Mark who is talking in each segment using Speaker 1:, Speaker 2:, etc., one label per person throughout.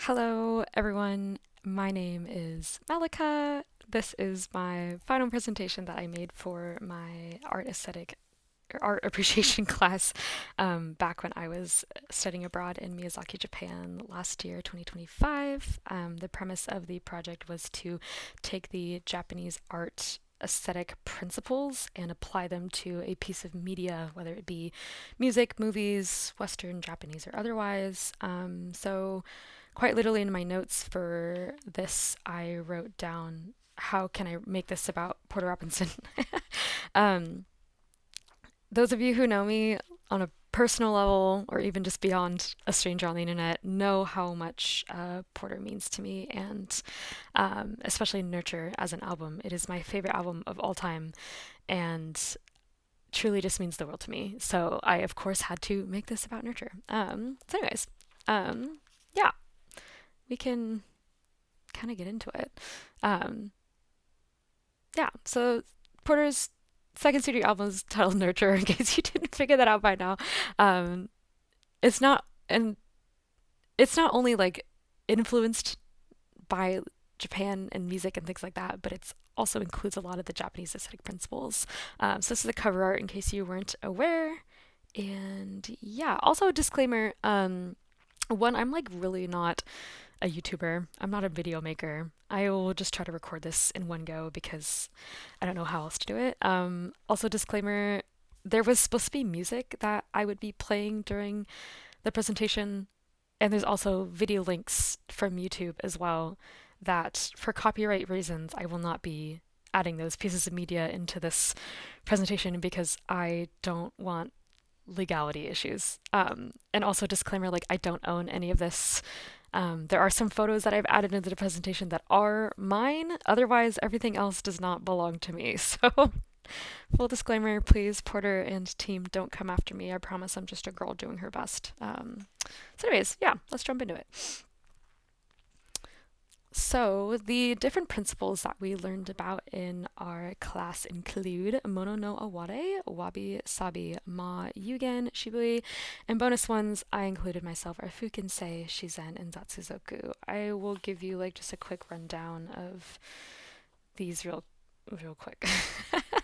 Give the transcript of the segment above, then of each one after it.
Speaker 1: Hello, everyone. My name is Mehlika. This is my final presentation that I made for my art aesthetic or art appreciation class back when I was studying abroad in Miyazaki, Japan last year, 2025. The premise of the project was to take the Japanese art aesthetic principles and apply them to a piece of media, whether it be music, movies, Western, Japanese, or otherwise. Quite literally in my notes for this, I wrote down how can I make this about Porter Robinson. um, those of you who know me on a personal level or even just beyond a stranger on the internet know how much Porter means to me, and especially Nurture as an album. It is my favorite album of all time and truly just means the world to me. So I, of course, had to make this about Nurture. Yeah, we can kind of get into it. Um, yeah, so Porter's second studio album is titled Nurture, in case you didn't figure that out by now. Um, it's not, and it's not only like influenced by Japan and music and things like that, but it's also includes a lot of the Japanese aesthetic principles. So this is the cover art in case you weren't aware. And yeah, also a disclaimer. One, I'm like really not a YouTuber. I'm not a video maker. I will just try to record this in one go because I don't know how else to do it. Also, disclaimer, there was supposed to be music that I would be playing during the presentation, and there's also video links from YouTube as well that, for copyright reasons, I will not be adding those pieces of media into this presentation because I don't want legality issues. And also, disclaimer, like, I don't own any of this. There are some photos that I've added into the presentation that are mine. Otherwise, everything else does not belong to me. So, full disclaimer, please, Porter and team, don't come after me. I promise I'm just a girl doing her best. Anyways, yeah, let's jump into it. So, the different principles that we learned about in our class include mono no aware, wabi sabi, ma yugen, shibui, and bonus ones I included myself are fukinsei, shizen, and zatsuzoku. I will give you like just a quick rundown of these real quick.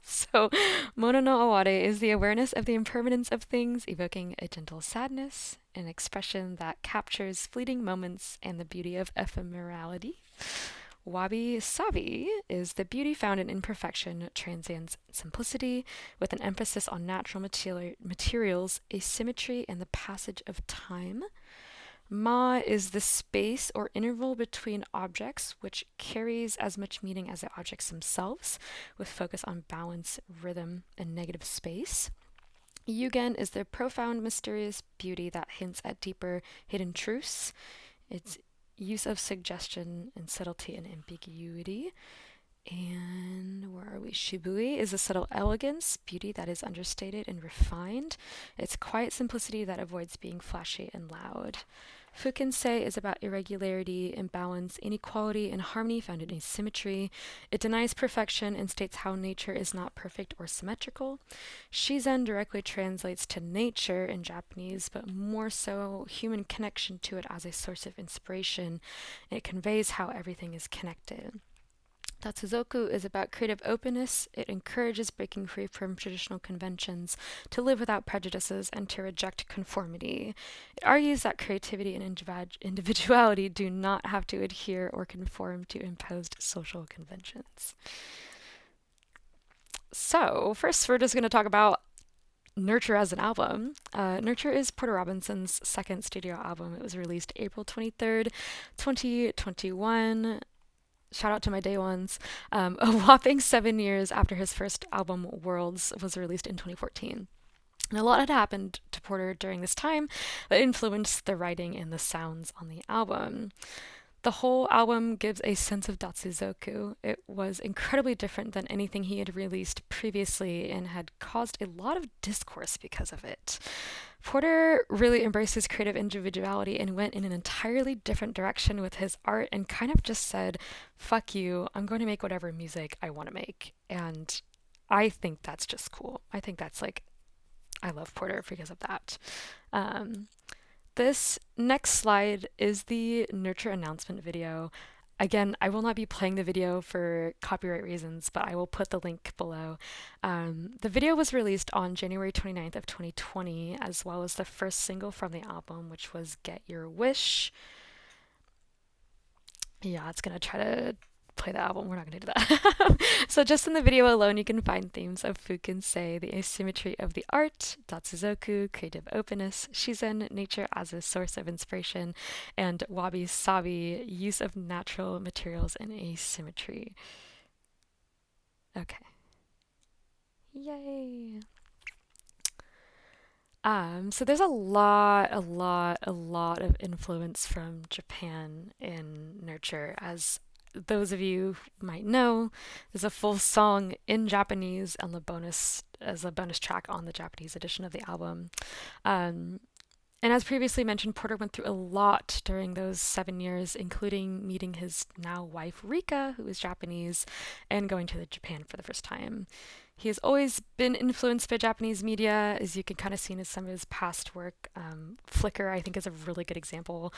Speaker 1: So, mono no aware is the awareness of the impermanence of things, evoking a gentle sadness, an expression that captures fleeting moments and the beauty of ephemerality. Wabi sabi is the beauty found in imperfection, transience, simplicity, with an emphasis on natural materials, asymmetry, and the passage of time. Ma is the space or interval between objects, which carries as much meaning as the objects themselves, with focus on balance, rhythm, and negative space. Yugen is the profound, mysterious beauty that hints at deeper, hidden truths. Its use of suggestion and subtlety and ambiguity. And where are we? Shibui is a subtle elegance, beauty that is understated and refined. It's quiet simplicity that avoids being flashy and loud. Fukinsei is about irregularity, imbalance, inequality, and harmony found in asymmetry. It denies perfection and states how nature is not perfect or symmetrical. Shizen directly translates to nature in Japanese, but more so human connection to it as a source of inspiration. It conveys how everything is connected. Tatsuzoku is about creative openness. It encourages breaking free from traditional conventions, to live without prejudices, and to reject conformity. It argues that creativity and individuality do not have to adhere or conform to imposed social conventions. So, first, we're just going to talk about Nurture as an album. Nurture is Porter Robinson's second studio album. It was released April 23rd, 2021. Shout out to my day ones. A whopping 7 years after his first album, Worlds, was released in 2014. And a lot had happened to Porter during this time that influenced the writing and the sounds on the album. The whole album gives a sense of Datsuzoku. It was incredibly different than anything he had released previously and had caused a lot of discourse because of it. Porter really embraced his creative individuality and went in an entirely different direction with his art and kind of just said, fuck you, I'm going to make whatever music I want to make. And I think that's just cool. I think that's like, I love Porter because of that. The This next slide is the nurture announcement video. Again, I will not be playing the video for copyright reasons, but I will put the link below. The video was released on January 29th of 2020, as well as the first single from the album, which was Get Your Wish. Yeah, it's gonna try to play the album. We're not gonna do that. So just in the video alone, you can find themes of Fukinsei, the asymmetry of the art, Datsuzoku, creative openness, Shizen, nature as a source of inspiration, and Wabi Sabi, use of natural materials and asymmetry. Okay. Yay. So there's a lot of influence from Japan in Nurture. As those of you who might know, there's a full song in Japanese and the bonus as a bonus track on the Japanese edition of the album. Um, and as previously mentioned, Porter went through a lot during those 7 years, including meeting his now wife Rika, who is Japanese, and going to Japan for the first time. He has always been influenced by Japanese media, as you can kind of see in some of his past work. Flickr, I think, is a really good example,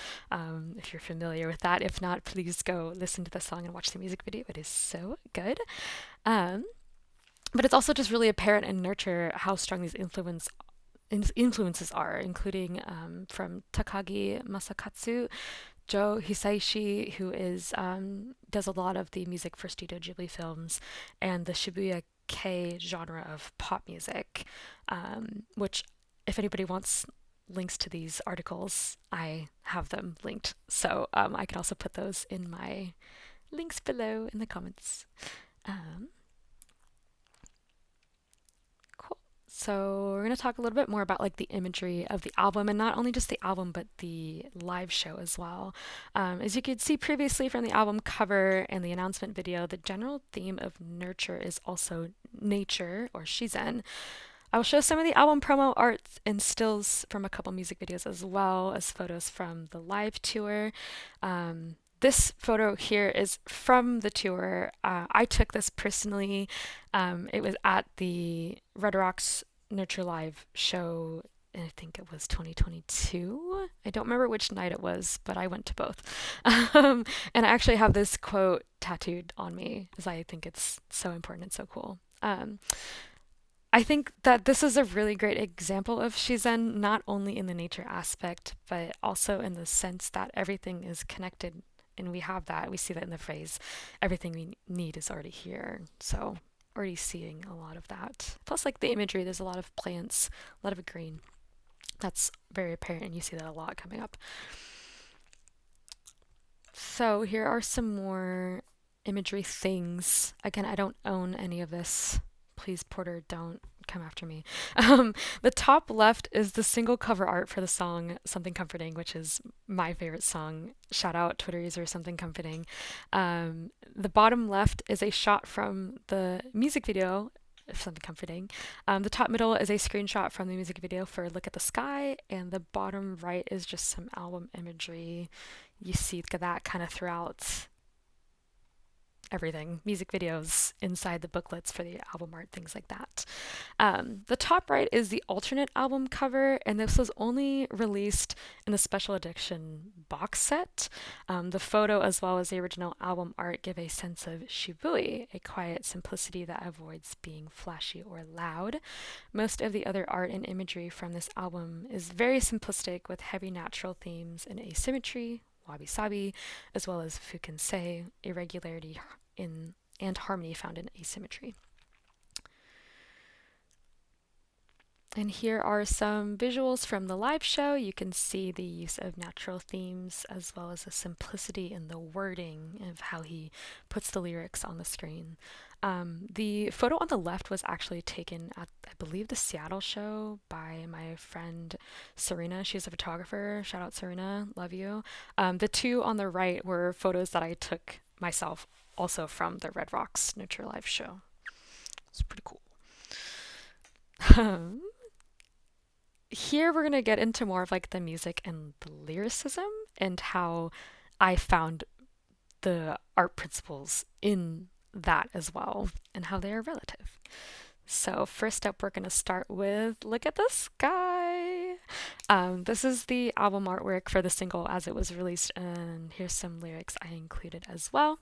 Speaker 1: if you're familiar with that. If not, please go listen to the song and watch the music video. It is so good. Um, but it's also just really apparent in Nurture how strong these influences are, including from Takagi Masakatsu, Joe Hisaishi, who is does a lot of the music for Studio Ghibli films, and the Shibuya K genre of pop music, which, if anybody wants links to these articles, I have them linked. So I can also put those in my links below in the comments. Um, Cool. So we're going to talk a little bit more about like the imagery of the album, and not only just the album, but the live show as well. As you could see previously from the album cover and the announcement video, the general theme of Nurture is also nature, or Shizen. I will show some of the album promo art and stills from a couple music videos, as well as photos from the live tour. This photo here is from the tour. I took this personally. It was at the Red Rocks Nurture Live show. I think it was 2022. I don't remember which night it was, but I went to both. And I actually have this quote tattooed on me, because I think it's so important and so cool. I think that this is a really great example of Shizen, not only in the nature aspect, but also in the sense that everything is connected. And we have that. We see that in the phrase, everything we need is already here. So, already seeing a lot of that. Plus, like the imagery, there's a lot of plants, a lot of green. That's very apparent, and you see that a lot coming up. So, here are some more imagery things. Again, I don't own any of this. Please, Porter, don't come after me. The top left is the single cover art for the song Something Comforting, which is my favorite song. Shout out Twitter user Something Comforting. The bottom left is a shot from the music video of Something Comforting. The top middle is a screenshot from the music video for Look at the Sky, and the bottom right is just some album imagery. You see that kind of throughout everything, music videos inside the booklets for the album art, things like that. The top right is the alternate album cover, and this was only released in the special edition box set. The photo, as well as the original album art, give a sense of shibui, a quiet simplicity that avoids being flashy or loud. Most of the other art and imagery from this album is very simplistic, with heavy natural themes and asymmetry, wabi-sabi, as well as fukinsei, irregularity and harmony found in asymmetry. And here are some visuals from the live show. You can see the use of natural themes, as well as the simplicity in the wording of how he puts the lyrics on the screen. The photo on the left was actually taken at, I believe, the Seattle show by my friend Serena. She's a photographer. Shout out Serena, love you. The two on the right were photos that I took myself, also from the Red Rocks Nurture Live show. It's pretty cool. Here we're gonna get into more of like the music and the lyricism, and how I found the art principles in that as well, and how they are relative. So first up, we're going to start with Look at the Sky. This is the album artwork for the single as it was released, and here's some lyrics I included as well.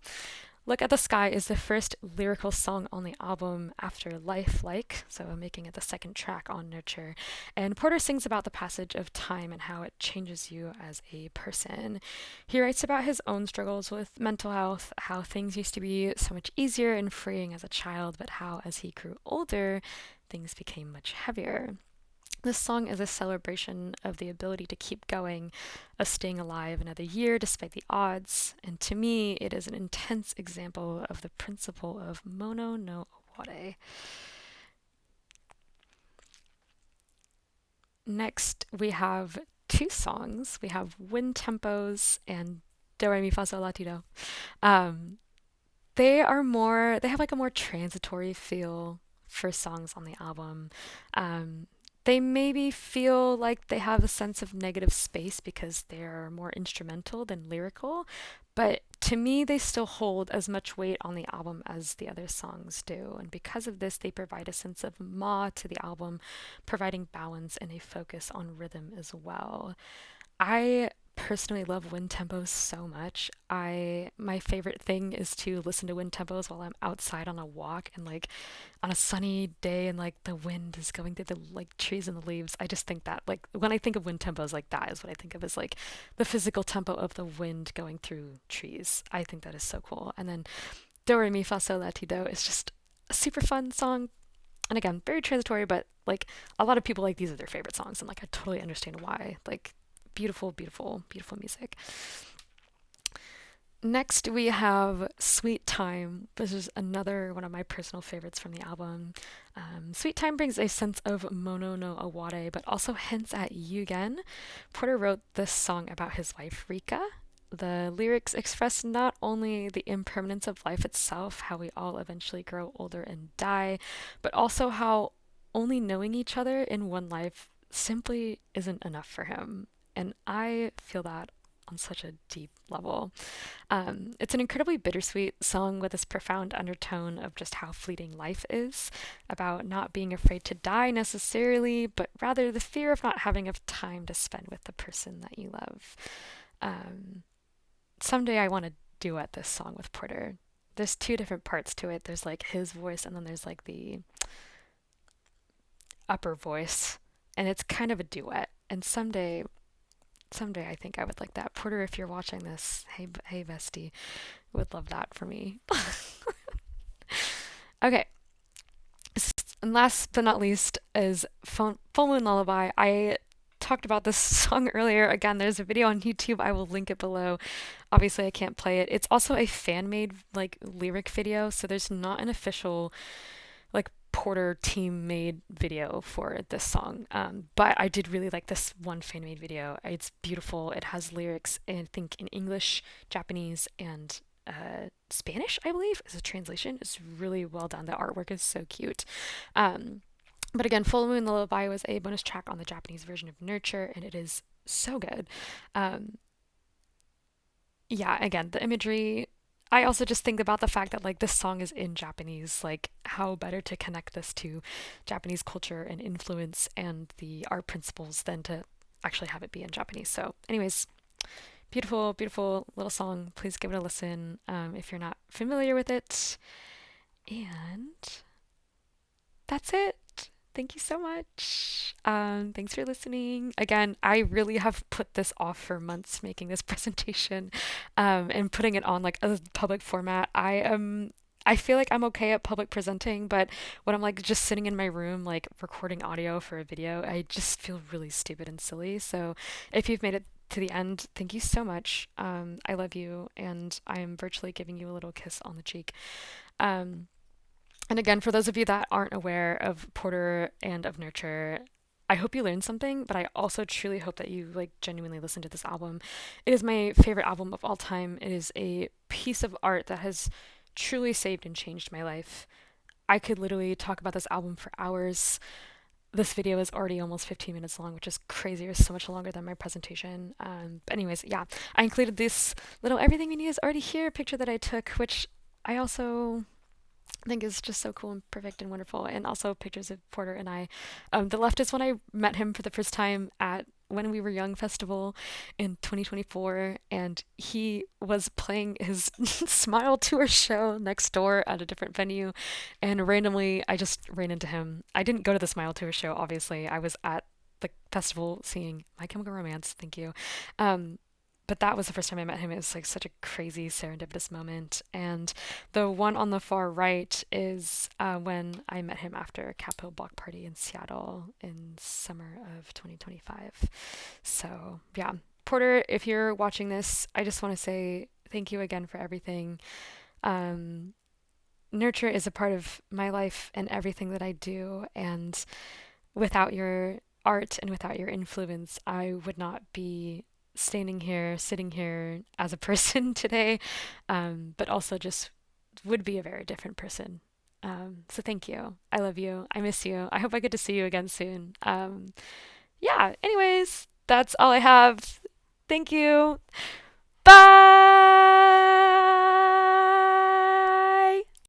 Speaker 1: Look at the Sky is the first lyrical song on the album after Life Like, so making it the second track on Nurture. And Porter sings about the passage of time and how it changes you as a person. He writes about his own struggles with mental health, how things used to be so much easier and freeing as a child, but how as he grew older, things became much heavier. This song is a celebration of the ability to keep going, of staying alive another year despite the odds, and to me, it is an intense example of the principle of mono no aware. Next, we have two songs. We have Wind Tempos and Do Re Mi Fa Sol La Ti Do. Um, they have like a more transitory feel for songs on the album. Um, they maybe feel like they have a sense of negative space because they're more instrumental than lyrical, but to me, they still hold as much weight on the album as the other songs do. And because of this, they provide a sense of ma to the album, providing balance and a focus on rhythm as well. I personally love wind tempos so much. I my favorite thing is to listen to wind tempos while I'm outside on a walk and like on a sunny day and like the wind is going through the like trees and the leaves. I just think that like when I think of wind tempos, like that is what I think of as like the physical tempo of the wind going through trees. I think that is so cool. And then Do Re Mi Fa Sol La Ti Do is just a super fun song. And again, very transitory, but like a lot of people like these are their favorite songs, and like I totally understand why. Like beautiful, beautiful, beautiful music. Next, we have Sweet Time. This is another one of my personal favorites from the album. Sweet Time brings a sense of mono no aware, but also hints at Yugen. Porter wrote this song about his wife, Rika. The lyrics express not only the impermanence of life itself, how we all eventually grow older and die, but also how only knowing each other in one life simply isn't enough for him. And I feel that on such a deep level. It's an incredibly bittersweet song with this profound undertone of just how fleeting life is, about not being afraid to die necessarily, but rather the fear of not having enough time to spend with the person that you love. Um, Someday I want to duet this song with Porter. There's two different parts to it. There's like his voice, and then there's like the upper voice, and it's kind of a duet. And someday I think I would like that. Porter, if you're watching this, hey bestie, would love that for me. Okay, and last but not least is Full Moon Lullaby. I talked about this song earlier. Again, there's a video on YouTube. I will link it below. Obviously, I can't play it. It's also a fan made like lyric video, so there's not an official like Porter team made video for this song. But I did really like this one fan made video. It's beautiful. It has lyrics, I think, in English, Japanese, and Spanish, I believe, is a translation. It's really well done. The artwork is so cute. Um, but again, Full Moon Lullaby was a bonus track on the Japanese version of Nurture, and it is so good. Um, yeah, again, the imagery. I also just think about the fact that like this song is in Japanese. Like, how better to connect this to Japanese culture and influence and the art principles than to actually have it be in Japanese. So, anyways, beautiful, beautiful little song. Please give it a listen if you're not familiar with it. And that's it. Thank you so much. Thanks for listening. Again, I really have put this off for months making this presentation and putting it on like a public format. I feel like I'm okay at public presenting, but when I'm like just sitting in my room like recording audio for a video, I just feel really stupid and silly. So if you've made it to the end, thank you so much. I love you, and I am virtually giving you a little kiss on the cheek. Um, and again, for those of you that aren't aware of Porter and of Nurture, I hope you learned something, but I also truly hope that you like genuinely listen to this album. It is my favorite album of all time. It is a piece of art that has truly saved and changed my life. I could literally talk about this album for hours. This video is already almost 15 minutes long, which is crazy. It's so much longer than my presentation. But anyways, yeah, I included this little everything we need is already here picture that I took, which I also I think is just so cool and perfect and wonderful. And also pictures of Porter and I. The left is when I met him for the first time at When We Were Young festival in 2024, and he was playing his Smile Tour show next door at a different venue, and randomly I just ran into him. I didn't go to the Smile Tour show, obviously. I was at the festival seeing My Chemical Romance. Thank you. Um, but that was the first time I met him. It was like such a crazy serendipitous moment. And the one on the far right is when I met him after a Capitol Block Party in Seattle in summer of 2025. So, yeah. Porter, if you're watching this, I just want to say thank you again for everything. Um, Nurture is a part of my life and everything that I do. And without your art and without your influence, I would not be standing here, sitting here as a person today, but also just would be a very different person. So thank you. I love you. I miss you. I hope I get to see you again soon. Yeah, anyways, that's all I have. Thank you.